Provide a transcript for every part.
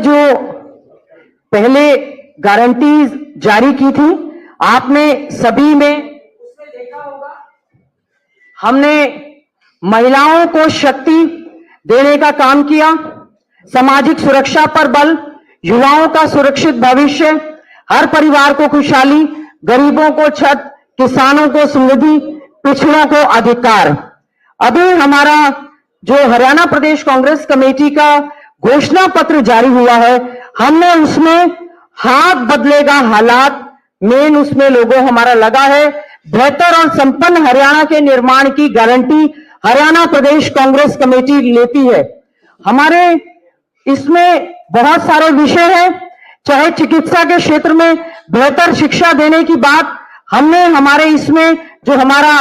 जो पहले गारंटीज जारी की थी, आपने सभी में उसमें देखा होगा, हमने महिलाओं को शक्ति देने का काम किया, सामाजिक सुरक्षा पर बल, युवाओं का सुरक्षित भविष्य, हर परिवार को खुशहाली, गरीबों को छत, किसानों को समृद्धि, पिछड़ों को अधिकार। अभी हमारा जो हरियाणा प्रदेश कांग्रेस कमेटी का घोषणा पत्र जारी हुआ है, हमने उसमें हाथ बदलेगा हालात मेन उसमें लोगो हमारा लगा है। बेहतर और संपन्न हरियाणा के निर्माण की गारंटी हरियाणा प्रदेश कांग्रेस कमेटी लेती है। हमारे इसमें बहुत सारे विषय हैं, चाहे चिकित्सा के क्षेत्र में बेहतर शिक्षा देने की बात हमने हमारे इसमें जो हमारा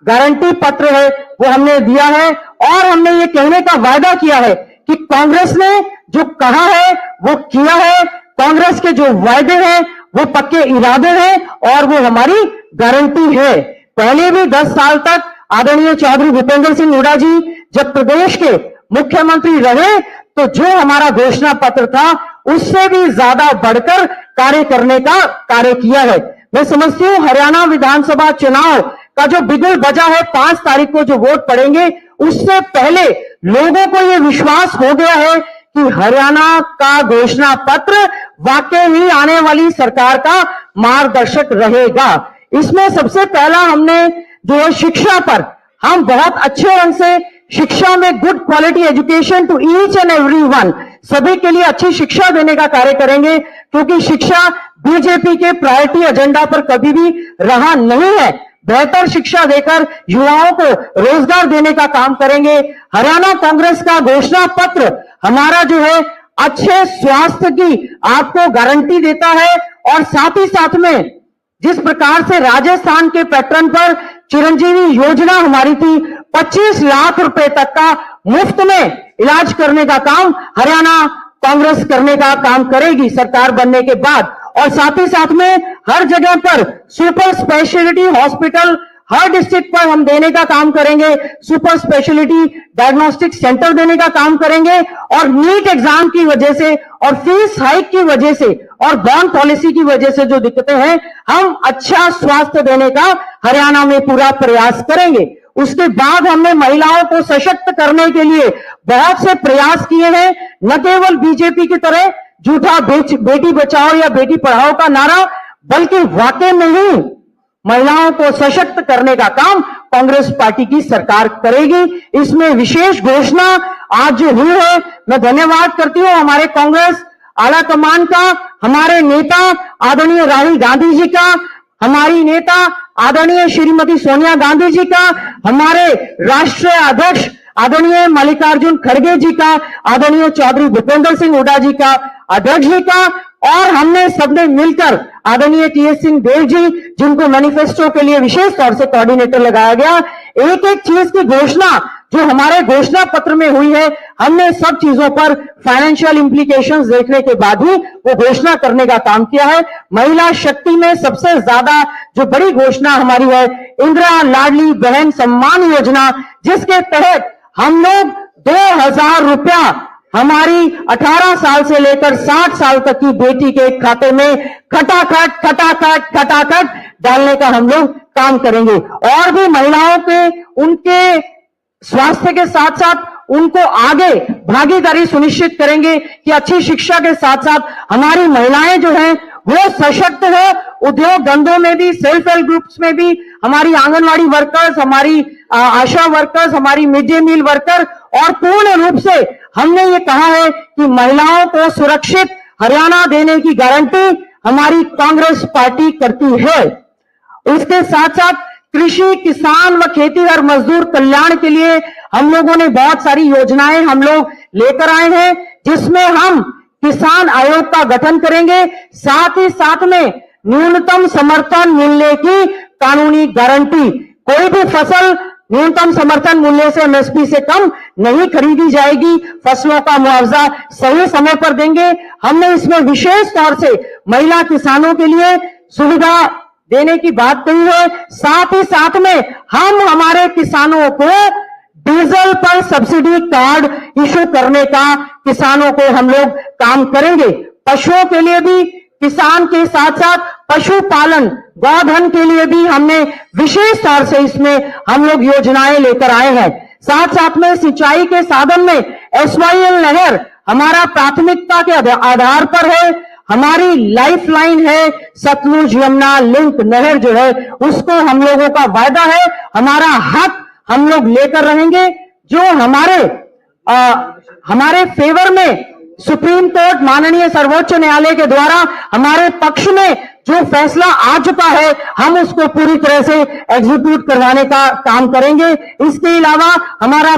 गारंटी पत्र है वो हमने दिया है, और हमने ये कहने का वायदा किया है कि कांग्रेस ने जो कहा है वो किया है, कांग्रेस के जो वायदे हैं वो पक्के इरादे हैं और वो हमारी गारंटी है। पहले भी 10 साल तक आदरणीय चौधरी भूपेंद्र सिंह हुड्डा जी जब प्रदेश के मुख्यमंत्री रहे तो जो हमारा घोषणा पत्र था उससे भी ज्यादा बढ़कर कार्य करने का कार्य किया है। मैं समझती हूं हरियाणा विधानसभा चुनाव का जो बिगुल बजा है, 5 तारीख को जो वोट पड़ेंगे, उससे पहले लोगों को यह विश्वास हो गया है कि हरियाणा का घोषणा पत्र वाकई ही आने वाली सरकार का मार्गदर्शक रहेगा। इसमें सबसे पहला हमने जो शिक्षा पर हम बहुत अच्छे ढंग से शिक्षा में good quality education to each and everyone, सभी के लिए अच्छी शिक्षा देने का कार्य करेंगे, क्योंकि शिक्षा बीजेपी के प्रायोरिटी एजेंडा पर कभी भी रहा नहीं है। बेहतर शिक्षा देकर युवाओं को रोजगार देने का काम करेंगे। हरियाणा कांग्रेस का घोषणा पत्र हमारा जो है अच्छे स्वास्थ्य की आपको गारंटी देता है, और साथ ही साथ में जिस प्रकार से राजस्थान के पैटर्न पर चिरंजीवी योजना हमारी थी, 25 लाख रुपए तक का मुफ्त में इलाज करने का काम हरियाणा कांग्रेस करने का काम करेगी सरकार बनने के बाद। और साथ ही साथ में हर जगह पर सुपर स्पेशलिटी हॉस्पिटल हर डिस्ट्रिक्ट पर हम देने का काम करेंगे, सुपर स्पेशलिटी डायग्नोस्टिक सेंटर देने का काम करेंगे। और नीट एग्जाम की वजह से और फीस हाइक की वजह से और बॉन्ड पॉलिसी की वजह से जो दिक्कतें हैं, हम अच्छा स्वास्थ्य देने का हरियाणा में पूरा प्रयास करेंगे। उसके बाद हमने महिलाओं को सशक्त करने के लिए बहुत से प्रयास किए हैं, न केवल बीजेपी की तरह झूठा बेटी बचाओ या बेटी पढ़ाओ का नारा, बल्कि वाकई में ही महिलाओं को सशक्त करने का काम कांग्रेस पार्टी की सरकार करेगी। इसमें विशेष घोषणा आज जो हुई है, मैं धन्यवाद करती हूं हमारे कांग्रेस आला कमान का, हमारे नेता आदरणीय राहुल गांधी जी का, हमारी नेता आदरणीय श्रीमती सोनिया गांधी जी का, हमारे राष्ट्रीय अध्यक्ष आदरणीय मल्लिकार्जुन खड़गे जी का, आदरणीय चौधरी भूपेंद्र सिंह हुड्डा जी का, अध्यक्ष जी का, और हमने सबने मिलकर आदरणीय टीएस सिंह देव जी जिनको मैनिफेस्टो के लिए विशेष तौर से कोऑर्डिनेटर लगाया गया, एक एक चीज की घोषणा जो हमारे घोषणा पत्र में हुई है, हमने सब चीजों पर फाइनेंशियल इंप्लीकेशंस देखने के बाद ही वो घोषणा करने का काम किया है। महिला शक्ति में सबसे ज्यादा जो बड़ी घोषणा हमारी है इंदिरा लाडली बहन सम्मान योजना, जिसके तहत हम लोग 2000 रुपया हमारी 18 साल से लेकर 60 साल तक की बेटी के खाते में खटाखट डालने का हम लोग काम करेंगे। और भी महिलाओं के उनके स्वास्थ्य के साथ साथ उनको आगे भागीदारी सुनिश्चित करेंगे कि अच्छी शिक्षा के साथ साथ हमारी महिलाएं जो हैं वो सशक्त है। उद्योग धंधों में भी, सेल्फ हेल्प ग्रुप्स में भी, हमारी आंगनवाड़ी वर्कर्स, हमारी आशा वर्कर्स, हमारी मिड डे मील वर्कर, और पूर्ण रूप से हमने ये कहा है कि महिलाओं को सुरक्षित हरियाणा देने की गारंटी हमारी कांग्रेस पार्टी करती है। इसके साथ साथ कृषि, किसान व खेतीहर मजदूर कल्याण के लिए हम लोगों ने बहुत सारी योजनाएं हम लोग लेकर आए हैं, जिसमें हम किसान आयोग का गठन करेंगे, साथ ही साथ में न्यूनतम समर्थन मूल्य की कानूनी गारंटी। कोई भी फसल न्यूनतम समर्थन मूल्य से एमएसपी से कम नहीं खरीदी जाएगी, फसलों का मुआवजा सही समय पर देंगे। हमने इसमें विशेष तौर से महिला किसानों के लिए सुविधा देने की बात कही है। साथ ही साथ में हम हमारे किसानों को डीजल पर सब्सिडी कार्ड इशू करने का किसानों को हम लोग काम करेंगे। पशुओं के लिए भी किसान के साथ साथ पशुपालन गौधन के लिए भी हमने विशेष तौर से इसमें हम लोग योजनाएं लेकर आए हैं। साथ साथ में सिंचाई के साधन में SYL नहर हमारा प्राथमिकता के आधार पर है, हमारी लाइफलाइन है। सतलुज यमुना लिंक नहर जो है उसको हम लोगों का वायदा है, हमारा हक हम लोग लेकर रहेंगे। जो हमारे फेवर में सुप्रीम कोर्ट माननीय सर्वोच्च न्यायालय के द्वारा हमारे पक्ष में जो फैसला आ चुका है, हम उसको पूरी तरह से एग्जीक्यूट करवाने का काम करेंगे। इसके अलावा हमारा